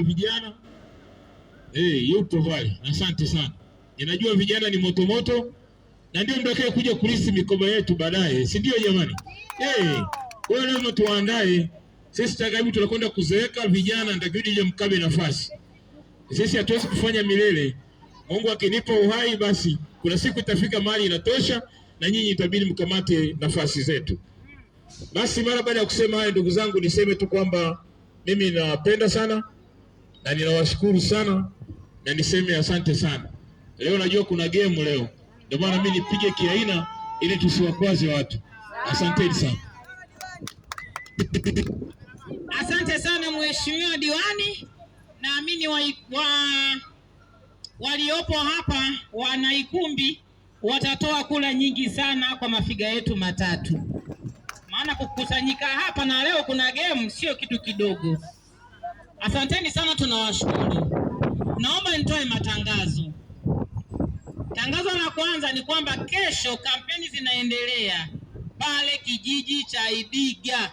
Vijana yupo pale. Asante sana. Ninajua vijana ni moto na ndio mtakaye kuja kulisi mikoba yetu baadaye, si ndio jamani? Kwa hiyo lazima tuandae. Sisi takaibu tunakwenda kuzeeka, vijana nitakiwa je mkabe nafasi. Sisi hatuwezi kufanya milele. Mungu akinipa uhai basi kuna siku itafika mahali inatosha na nyinyi itabidi mkamate nafasi zetu. Basi mara baada ya kusema haya, ndugu zangu, niseme tu kwamba mimi napenda sana na ninawashukuru sana na niseme asante sana. Leo najua kuna game leo, ndio maana mimi nipige kiaina ili tusiwakwaze watu. Asanteni sana. Asante sana mheshimiwa diwani. Naamini waliopo hapa wanaikumbi watatoa kula nyingi sana kwa mafiga yetu matatu, maana kukusanyika hapa na leo kuna game sio kitu kidogo. Asanteni sana, tunawashukuru. Naomba nitoe matangazo. Tangazo la kwanza ni kwamba kesho kampeni zinaendelea pale kijiji cha Idiga.